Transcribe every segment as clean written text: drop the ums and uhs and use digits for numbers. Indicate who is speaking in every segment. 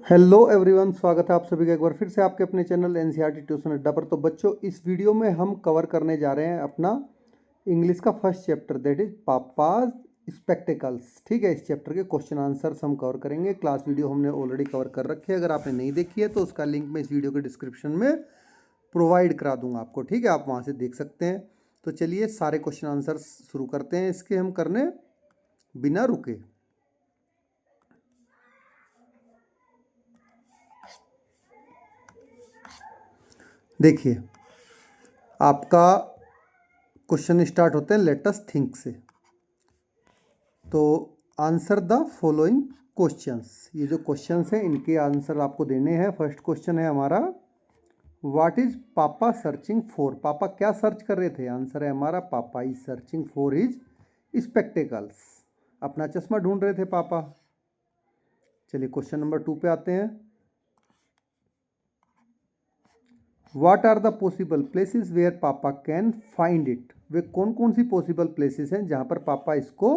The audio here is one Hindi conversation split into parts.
Speaker 1: हेलो एवरीवन, स्वागत है आप सभी का एक बार फिर से आपके अपने चैनल एनसीईआरटी ट्यूशन अड्डा पर। तो बच्चों, इस वीडियो में हम कवर करने जा रहे हैं अपना इंग्लिश का first chapter, that is papa's spectacles. ठीक है, इस चैप्टर के क्वेश्चन आंसर्स हम कवर करेंगे। क्लास वीडियो हमने ऑलरेडी कवर कर रखी है, अगर आपने नहीं देखी है तो उसका लिंक मैं इस वीडियो के डिस्क्रिप्शन में प्रोवाइड करा दूंगा आपको। ठीक है, आप वहाँ से देख सकते हैं। तो चलिए सारे क्वेश्चन आंसर्स शुरू करते हैं इसके हम करने बिना रुके। देखिए, आपका क्वेश्चन स्टार्ट होते हैं लेट अस थिंक से। तो आंसर द फॉलोइंग क्वेश्चंस, ये जो क्वेश्चंस हैं इनके आंसर आपको देने हैं। फर्स्ट क्वेश्चन है हमारा, व्हाट इज पापा सर्चिंग फॉर। पापा क्या सर्च कर रहे थे? आंसर है हमारा, पापा is searching for his spectacles. अपना चश्मा ढूंढ रहे थे पापा। चलिए क्वेश्चन नंबर 2 पे आते हैं। What are the possible places where papa can find it. वे कौन कौन सी पॉसिबल प्लेसेस हैं जहां पर पापा इसको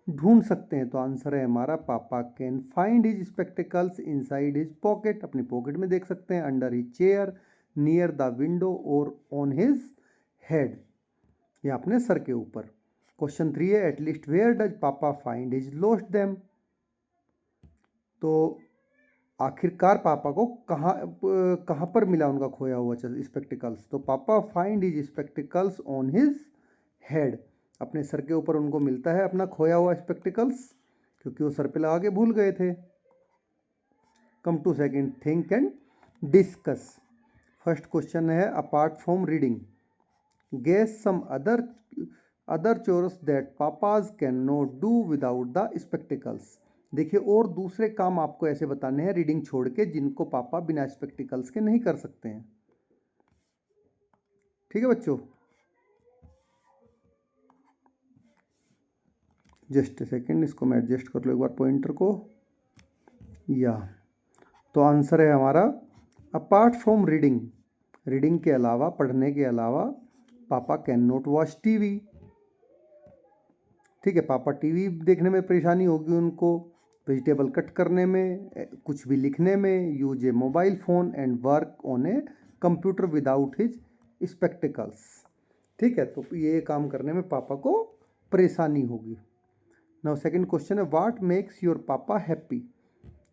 Speaker 1: ढूंढ सकते हैं? तो आंसर है हमारा, पापा can find his spectacles inside his pocket. अपनी पॉकेट में देख सकते हैं, under his chair, near the window और ऑन हिज हेड, या अपने सर के ऊपर। क्वेश्चन 3 है, एटलीस्ट वेयर डज पापा फाइंड हिज लॉस्ट देम। तो आखिरकार पापा को कहाँ पर मिला उनका खोया हुआ स्पेक्टिकल्स? तो पापा find his spectacles on his head. अपने सर के ऊपर उनको मिलता है अपना खोया हुआ स्पेक्टिकल्स, क्योंकि वो सर पे लगा के भूल गए थे। Come two second, think and discuss. First question है, apart from reading guess some other chores that papas can not do without the spectacles. देखिए, और दूसरे काम आपको ऐसे बताने हैं रीडिंग छोड़ के, जिनको पापा बिना स्पेक्टिकल्स के नहीं कर सकते हैं। ठीक है बच्चों, जस्ट सेकंड, इसको मैं एडजस्ट कर लूँ एक बार पॉइंटर को। या तो आंसर है हमारा, अपार्ट फ्रॉम रीडिंग, रीडिंग के अलावा, पढ़ने के अलावा, पापा कैन नॉट वॉच टीवी। ठीक है, पापा टीवी देखने में परेशानी होगी उनको, वेजिटेबल कट करने में, कुछ भी लिखने में, use A mobile phone and work on a computer without his spectacles. ठीक है, तो ये काम करने में पापा को परेशानी होगी। नाउ सेकंड क्वेश्चन है, व्हाट मेक्स योर पापा हैप्पी।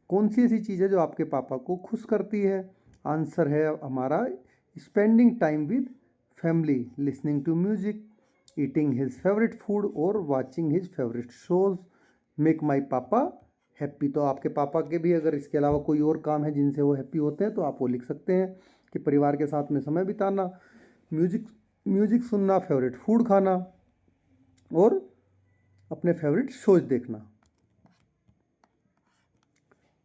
Speaker 1: कौन सी ऐसी चीज़ है जो आपके पापा को खुश करती है? आंसर है हमारा, spending time with family, listening to music, eating his favourite food और watching his favourite shows make my papa happy. तो आपके पापा के भी अगर इसके अलावा कोई और काम है जिनसे वो हैप्पी होते हैं तो आप वो लिख सकते हैं कि परिवार के साथ में समय बिताना, म्यूजिक म्यूजिक सुनना, फेवरेट फूड खाना और अपने फेवरेट शोज देखना।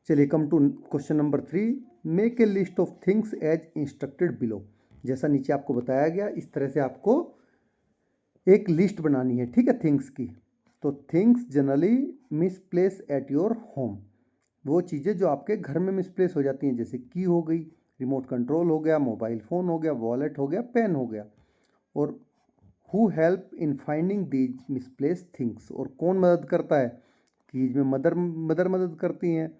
Speaker 1: चलिए come to question number 3, make a list of things as instructed below. जैसा नीचे आपको बताया गया, इस तरह से आपको एक लिस्ट बनानी है। ठीक है, थिंग्स की। तो things generally misplace at your home, वो चीज़ें जो आपके घर में मिसप्लेस हो जाती हैं, जैसे की हो गई, रिमोट कंट्रोल हो गया, मोबाइल फ़ोन हो गया, वॉलेट हो गया, पेन हो गया। और who help in finding these misplace things, और कौन मदद करता है? चीज़ में मदर मदर मदद करती हैं।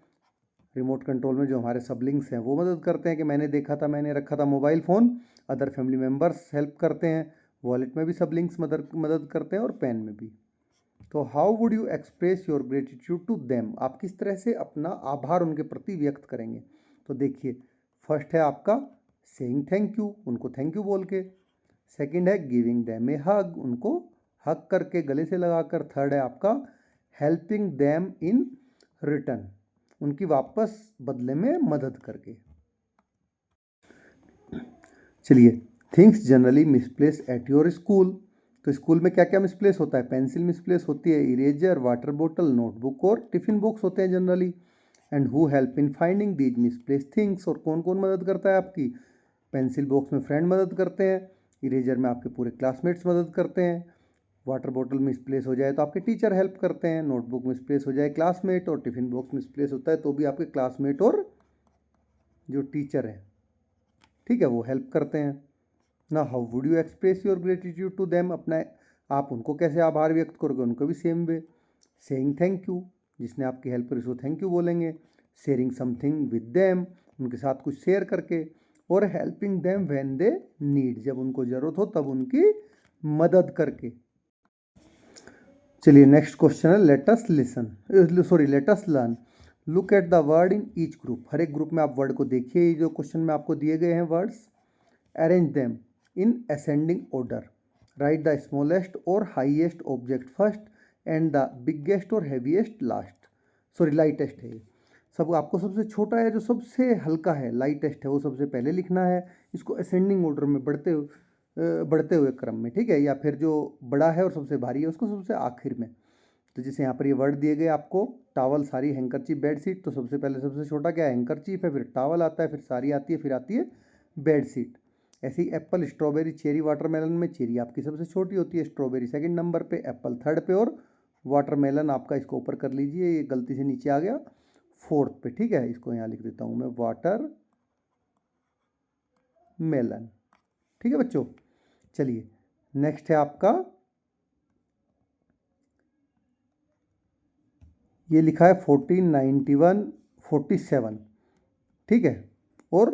Speaker 1: रिमोट कंट्रोल में जो हमारे सबलिंग्स हैं वो मदद करते हैं कि मैंने देखा था, मैंने रखा था mobile phone. Other family members help करते हैं। वॉलेट में भी सबलिंग्स मदद करते हैं और पेन में भी। तो how would you express your gratitude to them, आप किस तरह से अपना आभार उनके प्रति व्यक्त करेंगे? तो देखिए, फर्स्ट है आपका सेइंग थैंक यू, उनको थैंक यू बोल के। सेकंड है गिविंग देम ए हग, उनको हग करके, गले से लगाकर। थर्ड है आपका हेल्पिंग देम इन रिटर्न, उनकी वापस बदले में मदद करके। चलिए, things generally misplace at your school. तो स्कूल में क्या क्या मिसप्लेस होता है? पेंसिल मिसप्लेस होती है, इरेजर, वाटर बोतल, नोटबुक और टिफिन बॉक्स होते हैं generally. And who help in finding these misplace things, और कौन कौन मदद करता है आपकी? पेंसिल बॉक्स में फ्रेंड मदद करते हैं, इरेजर में आपके पूरे क्लासमेट्स मदद करते हैं, वाटर बोतल मिसप्लेस हो जाए तो आपके टीचर हेल्प करते हैं, नोटबुक मिसप्लेस हो जाए क्लासमेट, और टिफिन बॉक्स मिसप्लेस होता है तो भी आपके क्लासमेट और जो टीचर है, ठीक है, वो हेल्प करते हैं ना। How would you express your gratitude to them, अपना आप उनको कैसे आभार व्यक्त करोगे? उनको भी same way, saying thank you, जिसने आपकी हेल्प करी उसको थैंक यू बोलेंगे। शेयरिंग समथिंग विद देम, उनके साथ कुछ शेयर करके, और helping them when they need, जब उनको ज़रूरत हो तब उनकी मदद करके। चलिए नेक्स्ट क्वेश्चन है, let us learn. Look at the word in each group. हर एक ग्रुप में आप वर्ड को देखिए, ये जो क्वेश्चन में आपको दिए गए हैं words, arrange them in ascending order, write the smallest और highest object first and the biggest और हैवीएस्ट लाइटेस्ट है। सब आपको सबसे छोटा है जो सबसे हल्का है, लाइटेस्ट है, वो सबसे पहले लिखना है, इसको असेंडिंग ऑर्डर में बढ़ते हुए क्रम में, ठीक है, या फिर जो बड़ा है और सबसे भारी है उसको सबसे आखिर में। तो जैसे यहाँ पर ये वर्ड दिए गए आपको, टावल, साड़ी, हैंकरचीफ, बेडशीट, तो सबसे पहले सबसे छोटा क्या है, हैंकरचीफ है, फिर टावल आता है, फिर साड़ी आती है, फिर आती है बेडशीट। ऐसे ही एप्पल, स्ट्रॉबेरी, चेरी, वाटरमेलन में चेरी आपकी सबसे छोटी होती है, स्ट्रॉबेरी सेकंड नंबर पे, एप्पल थर्ड पे, और वाटरमेलन आपका, इसको ऊपर कर लीजिए, ये गलती से नीचे आ गया, फोर्थ पे, ठीक है, इसको यहाँ लिख देता हूँ मैं, वाटर मेलन। ठीक है बच्चों, चलिए नेक्स्ट है आपका, ये लिखा है 1491, 47, ठीक है, और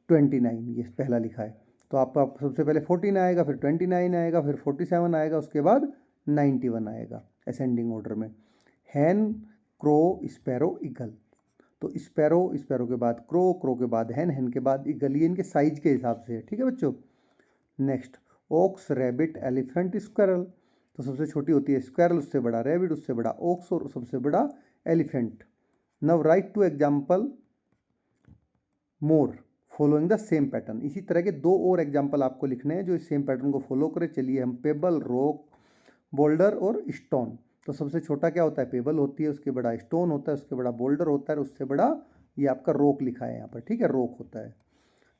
Speaker 1: 29, ये पहला लिखा है। तो आपका सबसे पहले 14 आएगा, फिर 29 आएगा, फिर 47 आएगा, उसके बाद 91 आएगा असेंडिंग ऑर्डर में। हैन, क्रो, स्पैरो, ईगल। तो स्पैरो के बाद क्रो के बाद हैन के बाद ईगल, ये इनके साइज के हिसाब से है, ठीक है बच्चों। Next, ox, rabbit, elephant, squirrel. तो सबसे छोटी होती है स्क्वायरल, उससे बड़ा रैबिट, उससे बड़ा ओक्स, और सबसे बड़ा elephant. Now write two example more following the same pattern. इसी तरह के दो और एग्जाम्पल आपको लिखने हैं जो इस सेम पैटर्न को फॉलो करें। चलिए हम पेबल, रॉक, बोल्डर और स्टोन। तो सबसे छोटा क्या होता है, पेबल होती है, उसके बड़ा स्टोन होता है, उसके बड़ा बोल्डर होता है, उससे बड़ा ये आपका रॉक लिखा है यहाँ पर, ठीक है, रॉक होता है।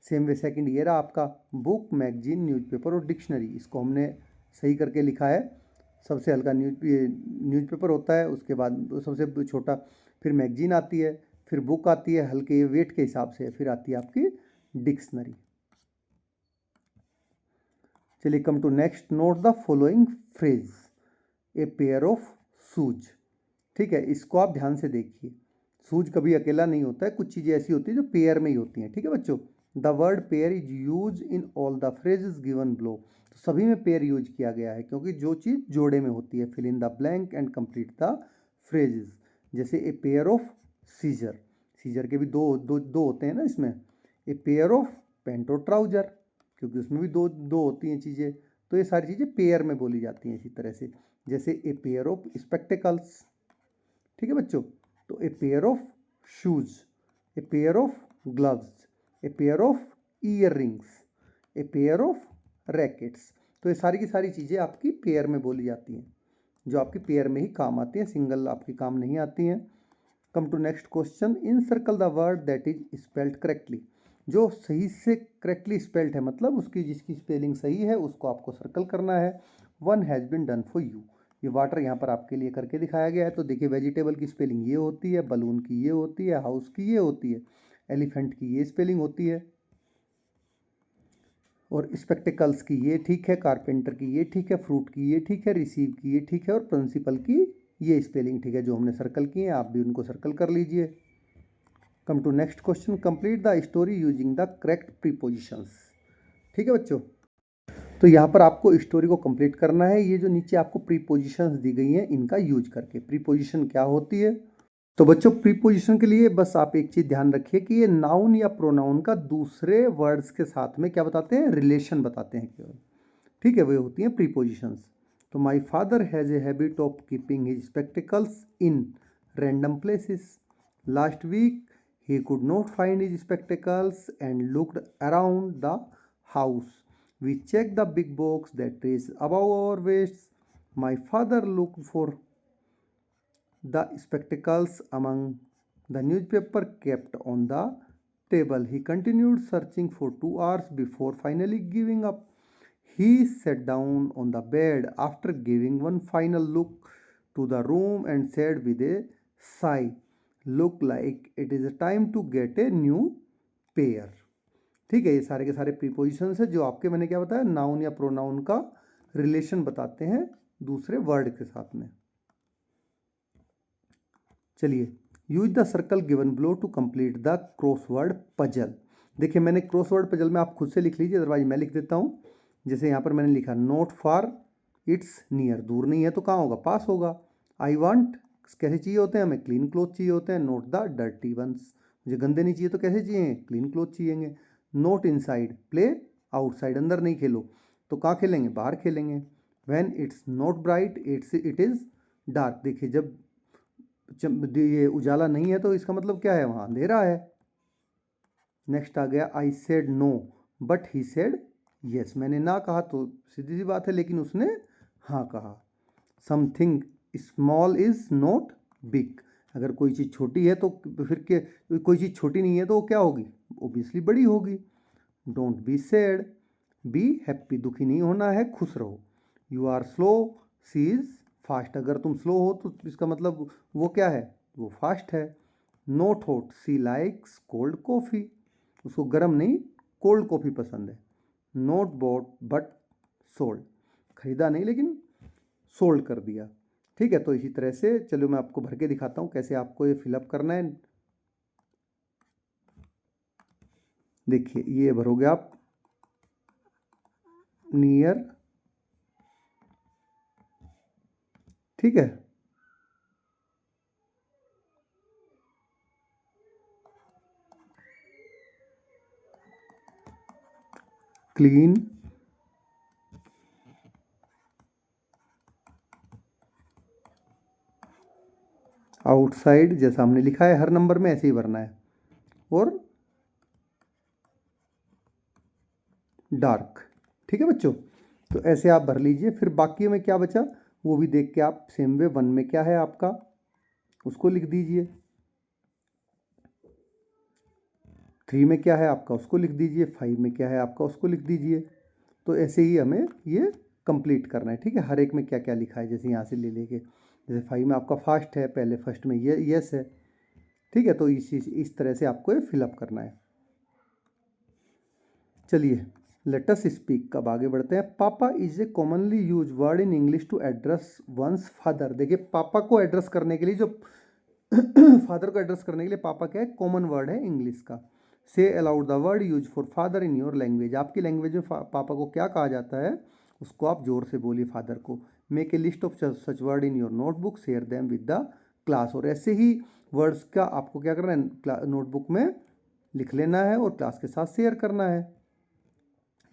Speaker 1: सेम वे सेकंड ये रहा आपका बुक, मैगजीन, न्यूज़पेपर और डिक्शनरी। इसको हमने सही करके लिखा है, सबसे हल्का न्यूज़पेपर होता है, उसके बाद सबसे छोटा, फिर मैगजीन आती है, फिर बुक आती है हल्के वेट के हिसाब से, फिर आती है आपकी डिक्शनरी। चलिए come to next, note the following phrase, a pair of shoes. ठीक है, इसको आप ध्यान से देखिए, शूज कभी अकेला नहीं होता है, कुछ चीज़ें ऐसी होती है जो पेयर में ही होती हैं, ठीक है बच्चों। The word pair is use in all the phrases given below. तो सभी में पेयर यूज किया गया है क्योंकि जो चीज़ जोड़े में होती है। Fill in the blank and complete the phrases. जैसे a pair of scissor, scissor के भी दो होते हैं ना इसमें। ए पेयर ऑफ पैंट और ट्राउजर, क्योंकि उसमें भी दो होती हैं चीज़ें, तो ये सारी चीज़ें पेयर में बोली जाती हैं इसी तरह से। जैसे ए पेयर ऑफ स्पेक्टिकल्स, ठीक है बच्चों। तो ए pair of shoes, A pair of gloves, A pair of year rings, A pair of rackets. तो ये सारी की सारी चीज़ें आपकी पेयर में बोली जाती हैं, जो आपकी पेयर में ही काम आती हैं, सिंगल आपकी काम नहीं आती हैं। Come to next question, encircle the word that is spelled correctly. जो सही से करेक्टली स्पेल्ड है, मतलब उसकी जिसकी स्पेलिंग सही है उसको आपको सर्कल करना है। One has been done for you. ये वाटर यहाँ पर आपके लिए करके दिखाया गया है। तो देखिए, वेजिटेबल की स्पेलिंग ये होती है, बलून की ये होती है, हाउस की ये होती है, एलिफेंट की ये स्पेलिंग होती है, और स्पेक्टिकल्स की ये ठीक है, कारपेंटर की ये ठीक है, फ्रूट की ये ठीक है, रिसीव की ये ठीक है, और प्रिंसिपल की ये स्पेलिंग ठीक है, जो हमने सर्कल किए हैं, आप भी उनको सर्कल कर लीजिए। Come to next question, complete the story using the correct prepositions. ठीक है बच्चों, तो यहाँ पर आपको स्टोरी को कंप्लीट करना है। ये जो नीचे आपको प्रीपोजिशंस दी गई हैं, इनका यूज करके। प्रीपोजिशन क्या होती है, तो बच्चों प्रीपोजिशन के लिए बस आप एक चीज़ ध्यान रखिए कि ये नाउन या प्रोनाउन का दूसरे वर्ड्स के साथ में क्या बताते हैं, रिलेशन बताते हैं केवल, ठीक है, वे होती हैं प्रीपोजिशंस। तो my father has a habit of keeping his spectacles in random places. Last week he could not find his spectacles and looked around the house. We checked the big box that is above our waists. My father looked for the spectacles among the newspaper kept on the table. He continued searching for 2 hours before finally giving up. He sat down on the bed after giving one final look to the room and said with a sigh, look like it is time to get a new pair। ठीक है, ये सारे के सारे प्रीपोजिशंस है जो आपके, मैंने क्या बताया, नाउन या प्रोनाउन का रिलेशन बताते हैं दूसरे वर्ड के साथ में। चलिए use the circle given below to complete the crossword puzzle. देखिए मैंने क्रॉसवर्ड पजल में आप खुद से लिख लीजिए, अदरवाइज मैं लिख देता हूँ। जैसे यहाँ पर मैंने लिखा नॉट फार इट्स नियर, दूर नहीं है तो कहाँ होगा, पास होगा। आई वांट, कैसे चाहिए होते हैं हमें, क्लीन क्लोथ चाहिए होते हैं, नोट द डर्टी वंस, मुझे गंदे नहीं चाहिए तो कैसे चाहिए, क्लीन क्लोथ चाहिएंगे। नोट इनसाइड, प्ले आउटसाइड, अंदर नहीं खेलो तो कहाँ खेलेंगे, बाहर खेलेंगे। When it's not bright it is dark, देखिए जब ये उजाला नहीं है तो इसका मतलब क्या है, वहाँ अंधेरा है। नेक्स्ट आ गया I said no but he said yes, मैंने ना कहा तो सीधी सी बात है लेकिन उसने हाँ कहा। Something small is not big, अगर कोई चीज़ छोटी है तो फिर के, कोई चीज़ छोटी नहीं है तो वो क्या होगी, ओबियसली बड़ी होगी। Don't be sad, be happy, दुखी नहीं होना है, खुश रहो। You are slow, she is fast, अगर तुम स्लो हो तो इसका मतलब वो क्या है, वो फास्ट है। नोट हॉट, सी लाइक्स कोल्ड कॉफ़ी, उसको गर्म नहीं कोल्ड कॉफ़ी पसंद है। नोट बॉट बट सोल्ड, खरीदा नहीं लेकिन सोल्ड कर दिया। ठीक है, तो इसी तरह से चलो मैं आपको भर के दिखाता हूँ कैसे आपको ये फिलअप करना है। देखिए ये भरोगे आप, नियर, ठीक है, क्लीन, आउटसाइड, जैसा हमने लिखा है हर नंबर में ऐसे ही भरना है, और डार्क। ठीक है बच्चों, तो ऐसे आप भर लीजिए। फिर बाकी में क्या बचा वो भी देख के आप सेम वे, 1 में क्या है आपका उसको लिख दीजिए, 3 में क्या है आपका उसको लिख दीजिए, 5 में क्या है आपका उसको लिख दीजिए। तो ऐसे ही हमें ये कंप्लीट करना है। ठीक है, हर एक में क्या क्या लिखा है, जैसे यहाँ से ले लेके, जैसे 5 में आपका फास्ट है, पहले फर्स्ट में ये यस है। ठीक है, तो इस तरह से आपको ये फिलअप करना है। चलिए लेट अस स्पीक, कब आगे बढ़ते हैं। Papa is a commonly use word in English to address one's father. देखिए पापा को एड्रेस करने के लिए जो फादर को एड्रेस करने के लिए पापा क्या है, कॉमन वर्ड है इंग्लिश का। से allowed the word use for father in your language, आपकी लैंग्वेज में पापा को क्या कहा जाता है उसको आप जोर से बोलिए फादर को। Make a list of such word in your notebook, share them with the class, और ऐसे ही वर्ड्स का आपको क्या करना है, नोटबुक में लिख लेना है और क्लास के साथ शेयर करना है।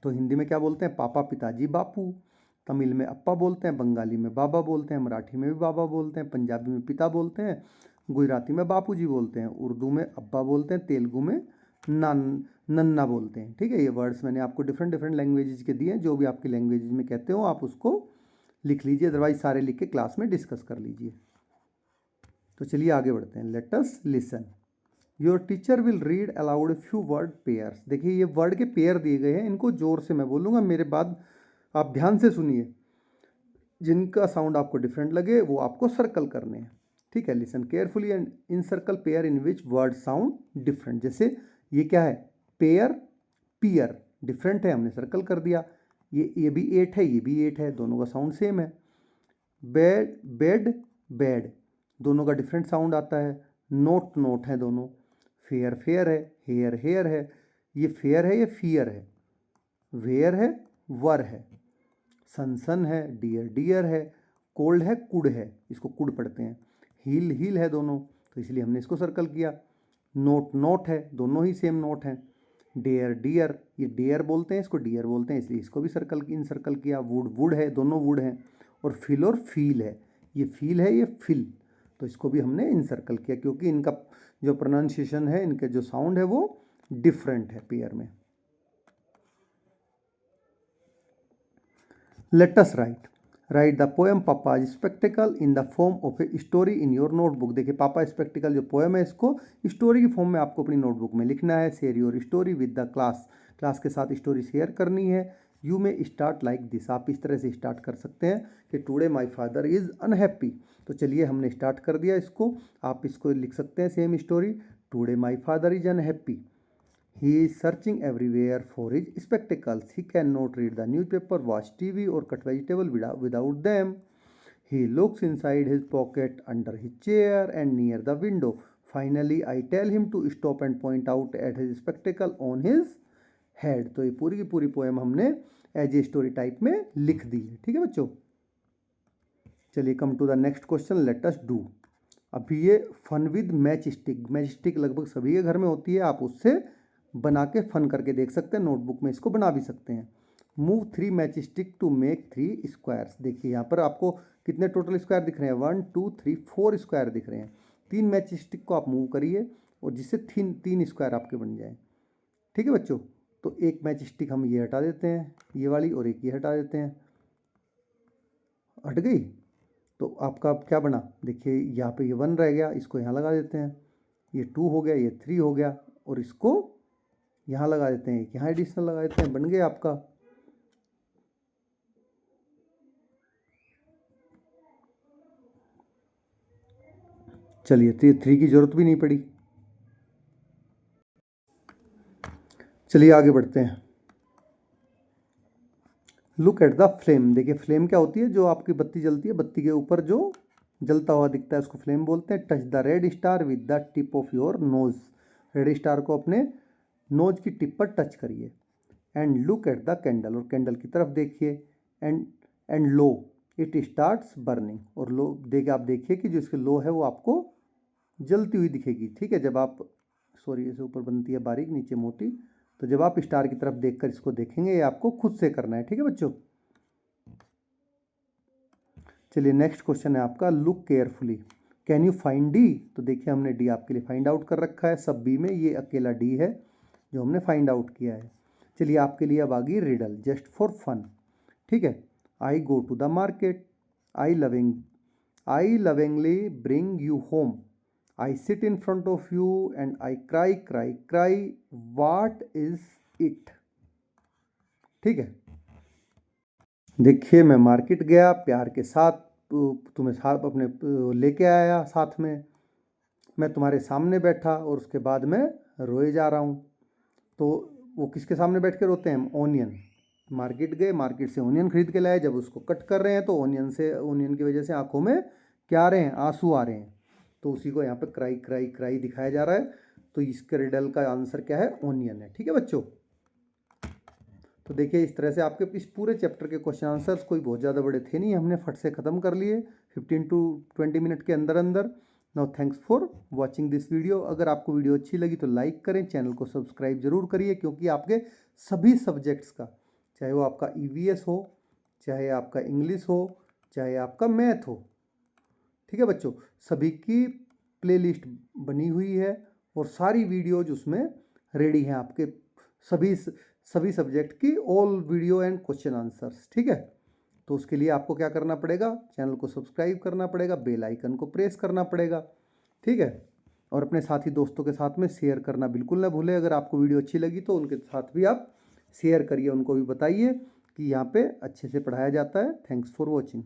Speaker 1: तो हिंदी में क्या बोलते हैं, पापा, पिताजी, बापू। तमिल में अप्पा बोलते हैं, बंगाली में बाबा बोलते हैं, मराठी में भी बाबा बोलते हैं, पंजाबी में पिता बोलते हैं, गुजराती में बापूजी बोलते हैं, उर्दू में अब्बा बोलते हैं, तेलुगु में नन्ना बोलते हैं। ठीक है, ये वर्ड्स मैंने आपको डिफरेंट डिफरेंट लैंग्वेजेज के दिए हैं, जो भी आपकी लैंग्वेजेज में कहते हो आप उसको लिख लीजिए, अदरवाइज सारे लिख के क्लास में डिस्कस कर लीजिए। तो चलिए आगे बढ़ते हैं। Let us listen. Your teacher will read aloud few word pairs. देखिए ये वर्ड के पेयर दिए गए हैं, इनको जोर से मैं बोलूँगा, मेरे बाद आप ध्यान से सुनिए, जिनका साउंड आपको डिफरेंट लगे वो आपको सर्कल करने हैं। ठीक है, listen carefully and in circle pair in which word sound different. जैसे ये क्या है, पेयर, पियर, डिफरेंट है, हमने सर्कल कर दिया। ये भी 8 है, ये भी 8 है, दोनों का साउंड सेम है। बेड, बेड, बेड, दोनों का डिफरेंट साउंड आता है। नोट, नोट है दोनों। फेयर, फेयर है, हेयर, हेयर है, ये फेयर है, ये फियर है। वेयर है, वर है। सन, सन है, डियर, डियर है। कोल्ड है, कुड है, इसको कुड पढ़ते हैं। हील, हील है दोनों, तो इसलिए हमने इसको सर्कल किया। नोट, नोट है, दोनों ही सेम नोट हैं। डेयर, डियर, ये डेयर बोलते हैं, इसको डियर बोलते हैं, इसलिए इसको भी सर्कल इन सर्कल किया। वुड, वुड है, दोनों वुड हैं। और फिल और फील है, ये फील है, ये फिल, तो इसको भी हमने इन सर्कल किया, क्योंकि इनका जो प्रोनाउंसिएशन है, इनके जो साउंड है वो डिफरेंट है पेयर में। Let us write the poem papa spectacle in the form of a story in your notebook. देखिए पापा स्पेक्टिकल जो पोएम है, इसको स्टोरी की फॉर्म में आपको अपनी नोटबुक में लिखना है। Share your story with the class, class के साथ स्टोरी शेयर करनी है। यू में स्टार्ट लाइक दिस, आप इस तरह से स्टार्ट कर सकते हैं कि today my father is unhappy. तो चलिए हमने स्टार्ट कर दिया इसको, आप इसको लिख सकते हैं same story. Today my father is unhappy, he is searching everywhere for his spectacles. He cannot read the newspaper, watch TV, or cut vegetable without them. He looks inside his pocket, under his chair, and near the window, finally I tell him to stop and point out at his spectacle on his head. तो ये पूरी की पूरी पोएम हमने एज ए स्टोरी टाइप में लिख दी है। ठीक है बच्चों, चलिए come to the next question, let us do. अभी ये fun with match stick, match stick लगभग सभी के घर में होती है, आप उससे बना के फन करके देख सकते हैं, नोटबुक में इसको बना भी सकते हैं। Move 3 match stick to make 3 squares. देखिए यहाँ पर आपको कितने टोटल स्क्वायर दिख रहे हैं, 1 2 3 4 स्क्वायर दिख रहे हैं। 3 मैच स्टिक को आप मूव करिए और जिससे 3 स्क्वायर आपके बन जाए। ठीक है बच्चों, तो एक मैच स्टिक हम ये हटा देते हैं, ये वाली, और एक ये हटा देते हैं, हट गई। तो आपका अब क्या बना, देखिए यहाँ पे ये 1 रह गया, इसको यहाँ लगा देते हैं, ये 2 हो गया, ये 3 हो गया, और इसको यहाँ लगा देते हैं, यहाँ एडिशनल लगा देते हैं, बन गया आपका। चलिए, तो ये 3 की जरूरत भी नहीं पड़ी। चलिए आगे बढ़ते हैं। Look at the flame. देखिए फ्लेम क्या होती है, जो आपकी बत्ती जलती है, बत्ती के ऊपर जो जलता हुआ दिखता है उसको फ्लेम बोलते हैं। Touch the red star with the tip of your nose. Red star को अपने नोज की टिप पर टच करिए। And look at the candle, और कैंडल की तरफ देखिए। And low it starts burning, और लो देखिए, आप देखिए कि जो इसके लो है वो आपको जलती हुई दिखेगी। ठीक है, जब आप, सॉरी ऐसे ऊपर बनती है बारीक, नीचे मोटी, तो जब आप स्टार की तरफ देखकर इसको देखेंगे, ये आपको खुद से करना है। ठीक है बच्चों, चलिए नेक्स्ट क्वेश्चन है आपका, look carefully can you find D. तो देखिए हमने डी आपके लिए फाइंड आउट कर रखा है, सब बी में ये अकेला डी है जो हमने फाइंड आउट किया है। चलिए आपके लिए अब आ गई रिडल, जस्ट फॉर फन। ठीक है, I go to the market, I lovingly bring you home, I sit in front of you and I cry, cry, cry. What is it? ठीक है, देखिए मैं मार्केट गया प्यार के साथ, तुम्हें साथ अपने लेके आया साथ में, मैं तुम्हारे सामने बैठा और उसके बाद मैं रोए जा रहा हूँ। तो वो किसके सामने बैठ के रोते हैं, ओनियन। मार्केट गए, मार्केट से ओनियन खरीद के लाए, जब उसको कट कर रहे हैं तो ओनियन की वजह से आंखों में क्या आ रहे हैं, आंसू आ रहे हैं। तो उसी को यहाँ पे क्राई क्राई क्राई दिखाया जा रहा है। तो इसके रिडल का आंसर क्या है, ओनियन है। ठीक है बच्चों, तो देखिए इस तरह से आपके इस पूरे चैप्टर के क्वेश्चन आंसर्स कोई बहुत ज़्यादा बड़े थे नहीं, हमने फट से ख़त्म कर लिए 15 to 20 मिनट के अंदर अंदर। Now thanks for watching this video. अगर आपको वीडियो अच्छी लगी तो लाइक करें, चैनल को सब्सक्राइब जरूर करिए, क्योंकि आपके सभी सब्जेक्ट्स का, चाहे वो आपका EVS हो, चाहे आपका इंग्लिश हो, चाहे आपका मैथ हो, ठीक है बच्चों, सभी की प्लेलिस्ट बनी हुई है और सारी वीडियोज उसमें रेडी हैं आपके, सभी सब्जेक्ट की all video and question answers. ठीक है, तो उसके लिए आपको क्या करना पड़ेगा, चैनल को सब्सक्राइब करना पड़ेगा, बेल आइकन को प्रेस करना पड़ेगा। ठीक है, और अपने साथी दोस्तों के साथ में शेयर करना बिल्कुल ना भूलें। अगर आपको वीडियो अच्छी लगी तो उनके साथ भी आप शेयर करिए, उनको भी बताइए कि यहाँ पे अच्छे से पढ़ाया जाता है। Thanks for watching.